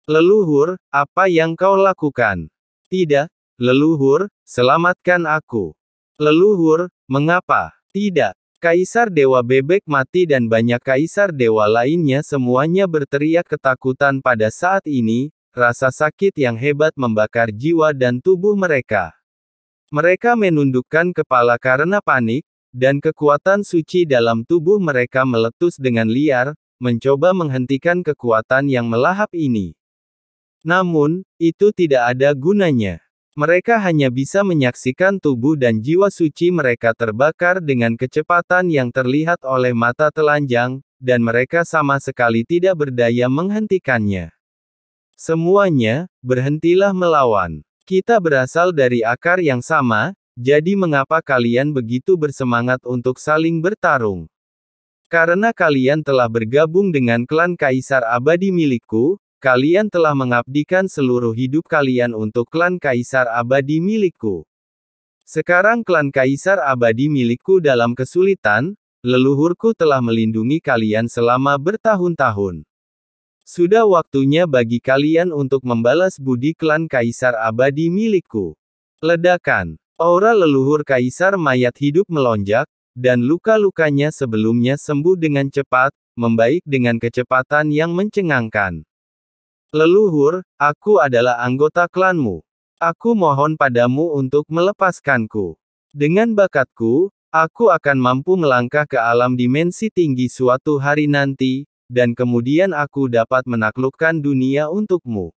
Leluhur, apa yang kau lakukan? Tidak, leluhur, selamatkan aku. Leluhur, mengapa? Tidak. Kaisar Dewa Bebek mati dan banyak kaisar dewa lainnya semuanya berteriak ketakutan pada saat ini, rasa sakit yang hebat membakar jiwa dan tubuh mereka. Mereka menundukkan kepala karena panik, dan kekuatan suci dalam tubuh mereka meletus dengan liar, mencoba menghentikan kekuatan yang melahap ini. Namun, itu tidak ada gunanya. Mereka hanya bisa menyaksikan tubuh dan jiwa suci mereka terbakar dengan kecepatan yang terlihat oleh mata telanjang, dan mereka sama sekali tidak berdaya menghentikannya. Semuanya, berhentilah melawan. Kita berasal dari akar yang sama, jadi mengapa kalian begitu bersemangat untuk saling bertarung? Karena kalian telah bergabung dengan klan Kaisar Abadi milikku, kalian telah mengabdikan seluruh hidup kalian untuk klan Kaisar Abadi milikku. Sekarang klan Kaisar Abadi milikku dalam kesulitan, leluhurku telah melindungi kalian selama bertahun-tahun. Sudah waktunya bagi kalian untuk membalas budi klan Kaisar Abadi milikku. Ledakan. Aura leluhur Kaisar mayat hidup melonjak, dan luka-lukanya sebelumnya sembuh dengan cepat, membaik dengan kecepatan yang mencengangkan. Leluhur, aku adalah anggota klanmu. Aku mohon padamu untuk melepaskanku. Dengan bakatku, aku akan mampu melangkah ke alam dimensi tinggi suatu hari nanti, dan kemudian aku dapat menaklukkan dunia untukmu.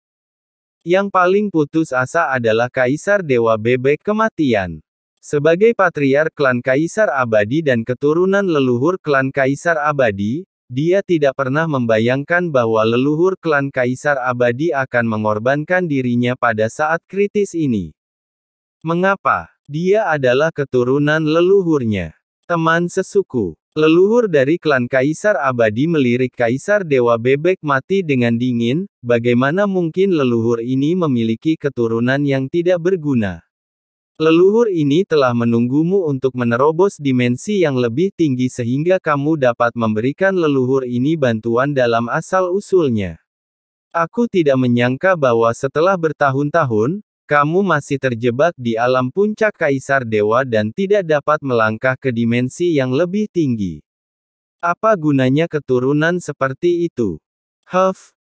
Yang paling putus asa adalah Kaisar Dewa Bebek Kematian. Sebagai patriark klan Kaisar Abadi dan keturunan leluhur klan Kaisar Abadi, dia tidak pernah membayangkan bahwa leluhur klan Kaisar Abadi akan mengorbankan dirinya pada saat kritis ini. Mengapa? Dia adalah keturunan leluhurnya. Teman sesuku. Leluhur dari klan Kaisar Abadi melirik Kaisar Dewa Bebek Mati dengan dingin, bagaimana mungkin leluhur ini memiliki keturunan yang tidak berguna? Leluhur ini telah menunggumu untuk menerobos dimensi yang lebih tinggi sehingga kamu dapat memberikan leluhur ini bantuan dalam asal-usulnya. Aku tidak menyangka bahwa setelah bertahun-tahun, kamu masih terjebak di alam puncak Kaisar Dewa dan tidak dapat melangkah ke dimensi yang lebih tinggi. Apa gunanya keturunan seperti itu?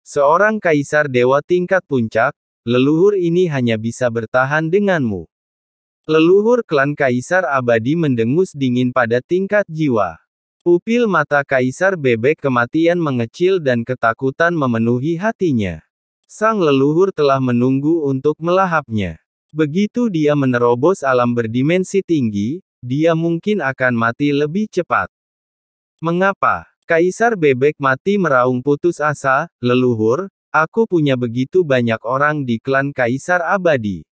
Seorang Kaisar Dewa tingkat puncak, leluhur ini hanya bisa bertahan denganmu. Leluhur klan Kaisar Abadi mendengus dingin pada tingkat jiwa. Pupil mata Kaisar Bebek Kematian mengecil dan ketakutan memenuhi hatinya. Sang leluhur telah menunggu untuk melahapnya. Begitu dia menerobos alam berdimensi tinggi, dia mungkin akan mati lebih cepat. Mengapa? Kaisar Bebek Mati meraung putus asa, leluhur, aku punya begitu banyak orang di klan Kaisar Abadi.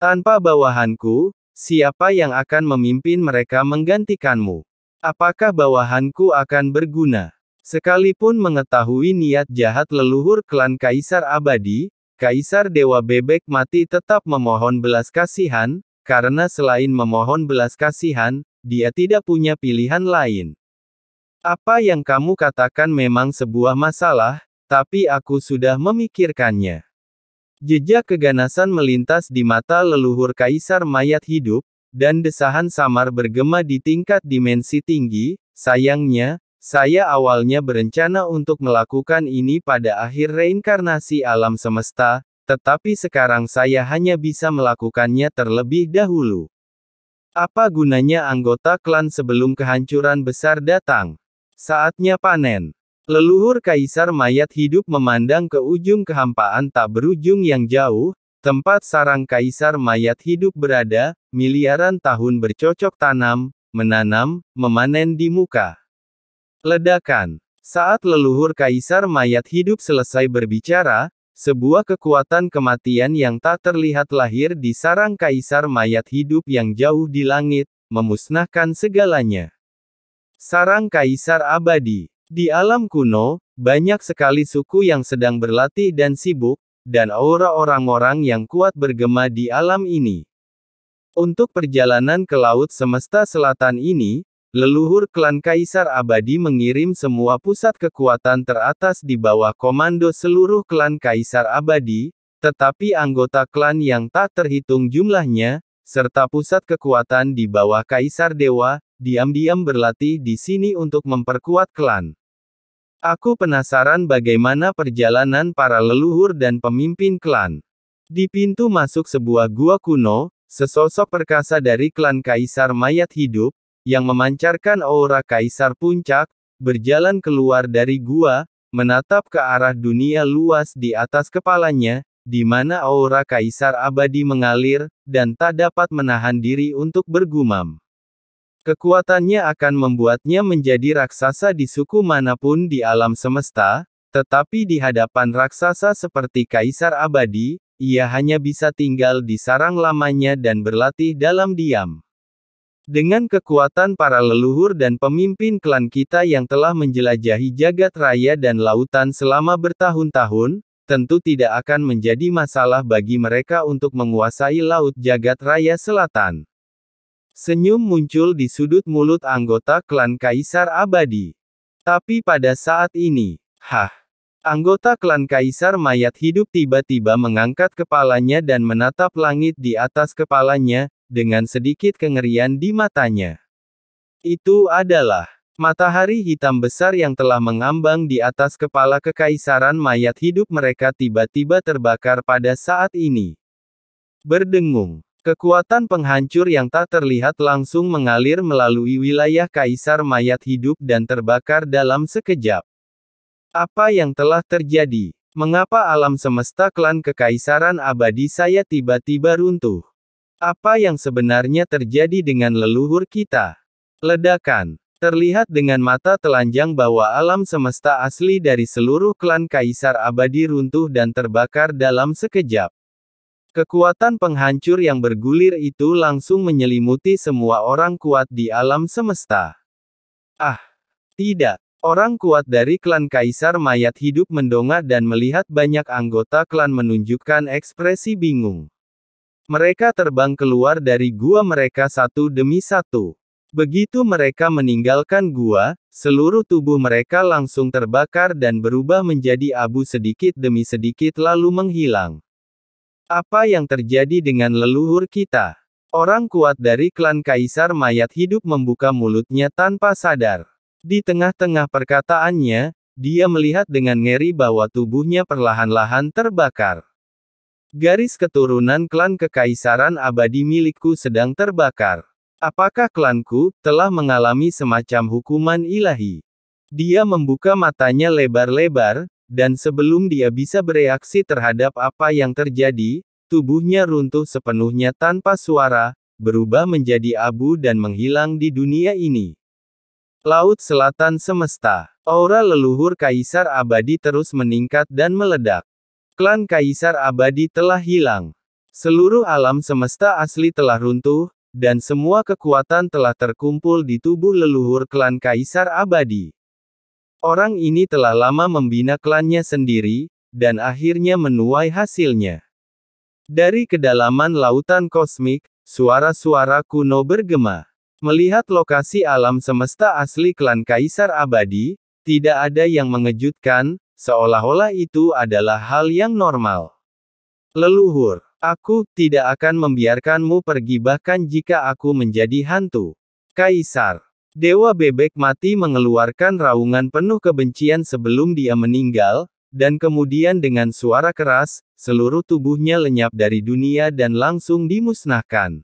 Tanpa bawahanku, siapa yang akan memimpin mereka menggantikanmu? Apakah bawahanku akan berguna? Sekalipun mengetahui niat jahat leluhur klan Kaisar Abadi, Kaisar Dewa Bebek Mati tetap memohon belas kasihan, karena selain memohon belas kasihan, dia tidak punya pilihan lain. Apa yang kamu katakan memang sebuah masalah, tapi aku sudah memikirkannya. Jejak keganasan melintas di mata leluhur Kaisar mayat hidup, dan desahan samar bergema di tingkat dimensi tinggi. Sayangnya, saya awalnya berencana untuk melakukan ini pada akhir reinkarnasi alam semesta, tetapi sekarang saya hanya bisa melakukannya terlebih dahulu. Apa gunanya anggota klan sebelum kehancuran besar datang? Saatnya panen. Leluhur Kaisar mayat hidup memandang ke ujung kehampaan tak berujung yang jauh, tempat sarang Kaisar mayat hidup berada, miliaran tahun bercocok tanam, menanam, memanen di muka. Ledakan. Saat leluhur Kaisar mayat hidup selesai berbicara, sebuah kekuatan kematian yang tak terlihat lahir di sarang Kaisar mayat hidup yang jauh di langit, memusnahkan segalanya. Sarang Kaisar Abadi. Di alam kuno, banyak sekali suku yang sedang berlatih dan sibuk, dan aura orang-orang yang kuat bergema di alam ini. Untuk perjalanan ke Laut Semesta Selatan ini, leluhur klan Kaisar Abadi mengirim semua pusat kekuatan teratas di bawah komando seluruh klan Kaisar Abadi, tetapi anggota klan yang tak terhitung jumlahnya, serta pusat kekuatan di bawah Kaisar Dewa, diam-diam berlatih di sini untuk memperkuat klan. Aku penasaran bagaimana perjalanan para leluhur dan pemimpin klan. Di pintu masuk sebuah gua kuno, sesosok perkasa dari klan Kaisar Mayat Hidup, yang memancarkan aura Kaisar Puncak, berjalan keluar dari gua, menatap ke arah dunia luas di atas kepalanya, di mana aura Kaisar Abadi mengalir, dan tak dapat menahan diri untuk bergumam. Kekuatannya akan membuatnya menjadi raksasa di suku manapun di alam semesta, tetapi di hadapan raksasa seperti Kaisar Abadi, ia hanya bisa tinggal di sarang lamanya dan berlatih dalam diam. Dengan kekuatan para leluhur dan pemimpin klan kita yang telah menjelajahi jagat raya dan lautan selama bertahun-tahun, tentu tidak akan menjadi masalah bagi mereka untuk menguasai laut jagat raya selatan. Senyum muncul di sudut mulut anggota klan Kaisar Abadi. Tapi pada saat ini, anggota klan Kaisar Mayat Hidup tiba-tiba mengangkat kepalanya dan menatap langit di atas kepalanya, dengan sedikit kengerian di matanya. Itu adalah matahari hitam besar yang telah mengambang di atas kepala kekaisaran mayat hidup mereka tiba-tiba terbakar pada saat ini. Berdengung. Kekuatan penghancur yang tak terlihat langsung mengalir melalui wilayah kaisar mayat hidup dan terbakar dalam sekejap. Apa yang telah terjadi? Mengapa alam semesta klan kekaisaran abadi saya tiba-tiba runtuh? Apa yang sebenarnya terjadi dengan leluhur kita? Ledakan. Terlihat dengan mata telanjang bahwa alam semesta asli dari seluruh klan Kaisar Abadi runtuh dan terbakar dalam sekejap. Kekuatan penghancur yang bergulir itu langsung menyelimuti semua orang kuat di alam semesta. Tidak. Orang kuat dari klan Kaisar Mayat Hidup mendongak dan melihat banyak anggota klan menunjukkan ekspresi bingung. Mereka terbang keluar dari gua mereka satu demi satu. Begitu mereka meninggalkan gua, seluruh tubuh mereka langsung terbakar dan berubah menjadi abu sedikit demi sedikit lalu menghilang. Apa yang terjadi dengan leluhur kita? Orang kuat dari klan Kaisar Mayat Hidup membuka mulutnya tanpa sadar. Di tengah-tengah perkataannya, dia melihat dengan ngeri bahwa tubuhnya perlahan-lahan terbakar. Garis keturunan klan kekaisaran abadi milikku sedang terbakar. Apakah klanku telah mengalami semacam hukuman ilahi? Dia membuka matanya lebar-lebar, dan sebelum dia bisa bereaksi terhadap apa yang terjadi, tubuhnya runtuh sepenuhnya tanpa suara, berubah menjadi abu dan menghilang di dunia ini. Laut Selatan Semesta. Aura leluhur Kaisar Abadi terus meningkat dan meledak. Klan Kaisar Abadi telah hilang. Seluruh alam semesta asli telah runtuh, dan semua kekuatan telah terkumpul di tubuh leluhur klan Kaisar Abadi. Orang ini telah lama membina klannya sendiri, dan akhirnya menuai hasilnya. Dari kedalaman lautan kosmik, suara-suara kuno bergema. Melihat lokasi alam semesta asli klan Kaisar Abadi, tidak ada yang mengejutkan, seolah-olah itu adalah hal yang normal. Leluhur, aku tidak akan membiarkanmu pergi bahkan jika aku menjadi hantu. Kaisar. Dewa Bebek Mati mengeluarkan raungan penuh kebencian sebelum dia meninggal, dan kemudian dengan suara keras, seluruh tubuhnya lenyap dari dunia dan langsung dimusnahkan.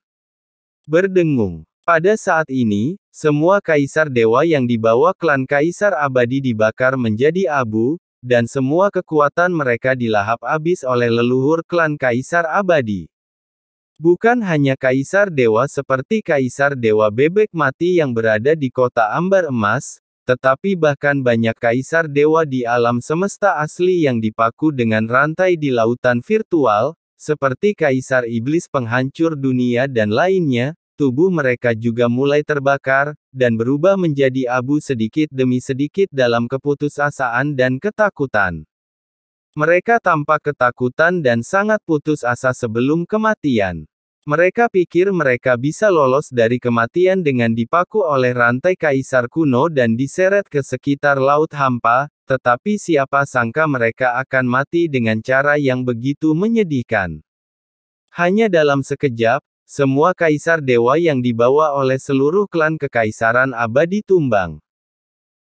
Berdengung. Pada saat ini, semua kaisar dewa yang dibawa klan Kaisar Abadi dibakar menjadi abu, dan semua kekuatan mereka dilahap habis oleh leluhur klan Kaisar Abadi. Bukan hanya kaisar dewa seperti Kaisar Dewa Bebek Mati yang berada di kota Ambar Emas, tetapi bahkan banyak kaisar dewa di alam semesta asli yang dipaku dengan rantai di lautan virtual, seperti Kaisar Iblis Penghancur Dunia dan lainnya. Tubuh mereka juga mulai terbakar, dan berubah menjadi abu sedikit demi sedikit dalam keputusasaan dan ketakutan. Mereka tampak ketakutan dan sangat putus asa sebelum kematian. Mereka pikir mereka bisa lolos dari kematian dengan dipaku oleh rantai kaisar kuno dan diseret ke sekitar laut hampa, tetapi siapa sangka mereka akan mati dengan cara yang begitu menyedihkan. Hanya dalam sekejap, semua kaisar dewa yang dibawa oleh seluruh klan kekaisaran abadi tumbang.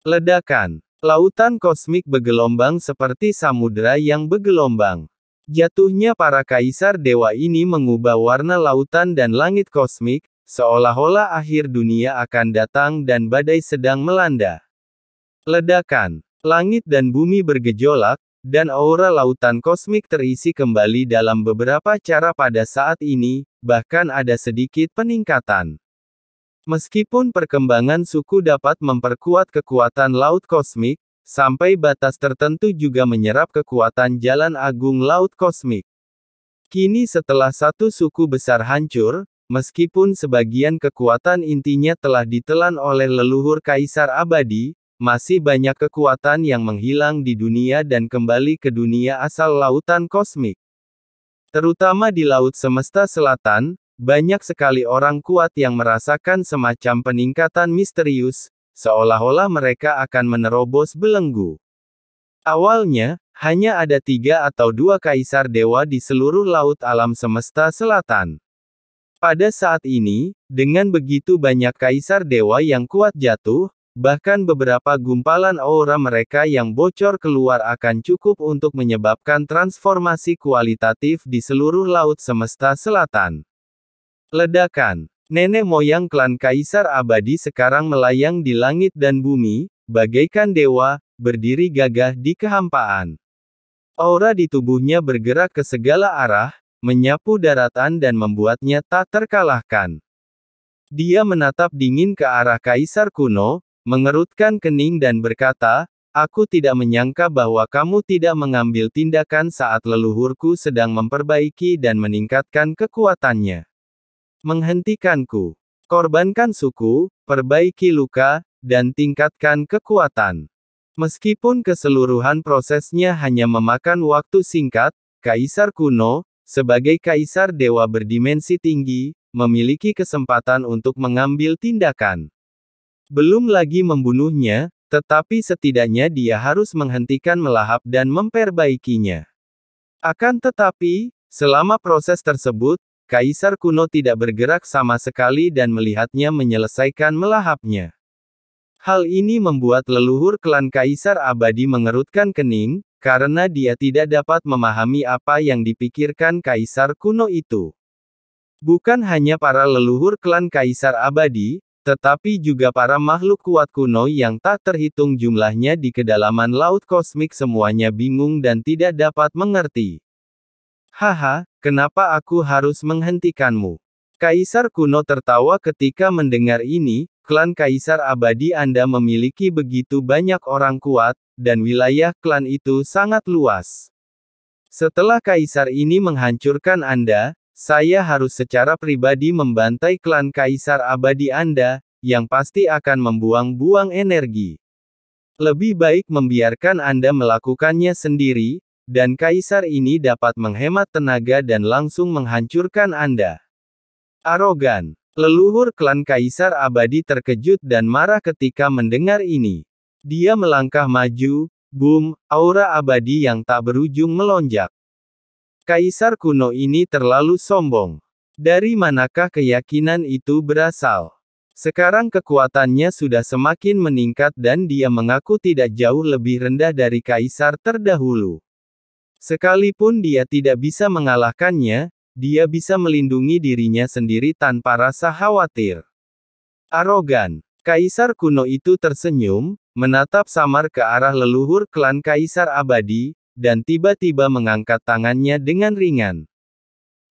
Ledakan. Lautan kosmik bergelombang seperti samudera yang bergelombang. Jatuhnya para kaisar dewa ini mengubah warna lautan dan langit kosmik, seolah-olah akhir dunia akan datang dan badai sedang melanda. Ledakan. Langit dan bumi bergejolak, dan aura lautan kosmik terisi kembali dalam beberapa cara pada saat ini, bahkan ada sedikit peningkatan. Meskipun perkembangan suku dapat memperkuat kekuatan laut kosmik, sampai batas tertentu juga menyerap kekuatan jalan agung laut kosmik. Kini setelah satu suku besar hancur, meskipun sebagian kekuatan intinya telah ditelan oleh leluhur kaisar abadi, masih banyak kekuatan yang menghilang di dunia dan kembali ke dunia asal lautan kosmik. Terutama di Laut Semesta Selatan, banyak sekali orang kuat yang merasakan semacam peningkatan misterius, seolah-olah mereka akan menerobos belenggu. Awalnya, hanya ada 3 atau 2 kaisar dewa di seluruh laut alam semesta selatan. Pada saat ini, dengan begitu banyak kaisar dewa yang kuat jatuh, bahkan beberapa gumpalan aura mereka yang bocor keluar akan cukup untuk menyebabkan transformasi kualitatif di seluruh laut semesta selatan. Ledakan. Nenek moyang klan kaisar abadi sekarang melayang di langit dan bumi, bagaikan dewa, berdiri gagah di kehampaan. Aura di tubuhnya bergerak ke segala arah, menyapu daratan dan membuatnya tak terkalahkan. Dia menatap dingin ke arah kaisar kuno, mengerutkan kening dan berkata, "Aku tidak menyangka bahwa kamu tidak mengambil tindakan saat leluhurku sedang memperbaiki dan meningkatkan kekuatannya. Menghentikanku. Korbankan suku, perbaiki luka, dan tingkatkan kekuatan." Meskipun keseluruhan prosesnya hanya memakan waktu singkat, Kaisar kuno, sebagai kaisar dewa berdimensi tinggi, memiliki kesempatan untuk mengambil tindakan. Belum lagi membunuhnya, tetapi setidaknya dia harus menghentikan melahap dan memperbaikinya. Akan tetapi, selama proses tersebut, Kaisar kuno tidak bergerak sama sekali dan melihatnya menyelesaikan melahapnya. Hal ini membuat leluhur klan Kaisar abadi mengerutkan kening, karena dia tidak dapat memahami apa yang dipikirkan Kaisar kuno itu. Bukan hanya para leluhur klan Kaisar abadi, tetapi juga para makhluk kuat kuno yang tak terhitung jumlahnya di kedalaman laut kosmik semuanya bingung dan tidak dapat mengerti. "Haha, kenapa aku harus menghentikanmu?" Kaisar kuno tertawa ketika mendengar ini. Klan Kaisar abadi Anda memiliki begitu banyak orang kuat, dan wilayah klan itu sangat luas. Setelah Kaisar ini menghancurkan Anda, saya harus secara pribadi membantai klan Kaisar abadi Anda, yang pasti akan membuang-buang energi. Lebih baik membiarkan Anda melakukannya sendiri, dan Kaisar ini dapat menghemat tenaga dan langsung menghancurkan Anda. Arogan. Leluhur klan Kaisar abadi terkejut dan marah ketika mendengar ini. Dia melangkah maju, boom, aura abadi yang tak berujung melonjak. Kaisar kuno ini terlalu sombong. Dari manakah keyakinan itu berasal? Sekarang kekuatannya sudah semakin meningkat dan dia mengaku tidak jauh lebih rendah dari kaisar terdahulu. Sekalipun dia tidak bisa mengalahkannya, dia bisa melindungi dirinya sendiri tanpa rasa khawatir. Arogan. Kaisar kuno itu tersenyum, menatap samar ke arah leluhur klan Kaisar abadi, dan tiba-tiba mengangkat tangannya dengan ringan.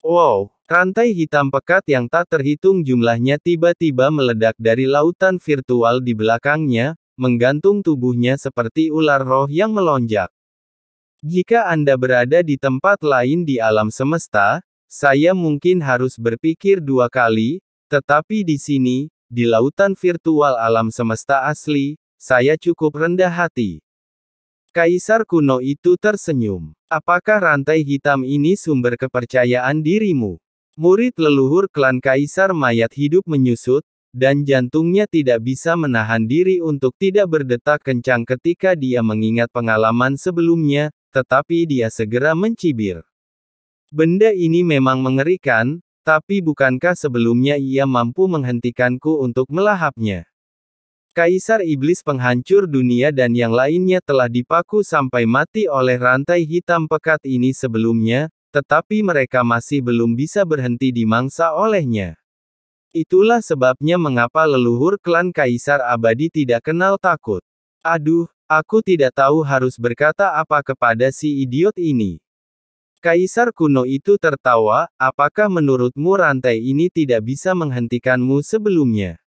Wow, rantai hitam pekat yang tak terhitung jumlahnya tiba-tiba meledak dari lautan virtual di belakangnya, menggantung tubuhnya seperti ular roh yang melonjak. Jika Anda berada di tempat lain di alam semesta, saya mungkin harus berpikir 2 kali, tetapi di sini, di lautan virtual alam semesta asli, saya cukup rendah hati. Kaisar kuno itu tersenyum. Apakah rantai hitam ini sumber kepercayaan dirimu? Murid leluhur klan Kaisar mayat hidup menyusut, dan jantungnya tidak bisa menahan diri untuk tidak berdetak kencang ketika dia mengingat pengalaman sebelumnya, tetapi dia segera mencibir. Benda ini memang mengerikan, tapi bukankah sebelumnya ia mampu menghentikanku untuk melahapnya? Kaisar Iblis penghancur dunia dan yang lainnya telah dipaku sampai mati oleh rantai hitam pekat ini sebelumnya, tetapi mereka masih belum bisa berhenti dimangsa olehnya. Itulah sebabnya mengapa leluhur klan Kaisar Abadi tidak kenal takut. Aduh, aku tidak tahu harus berkata apa kepada si idiot ini. Kaisar kuno itu tertawa, apakah menurutmu rantai ini tidak bisa menghentikanmu sebelumnya?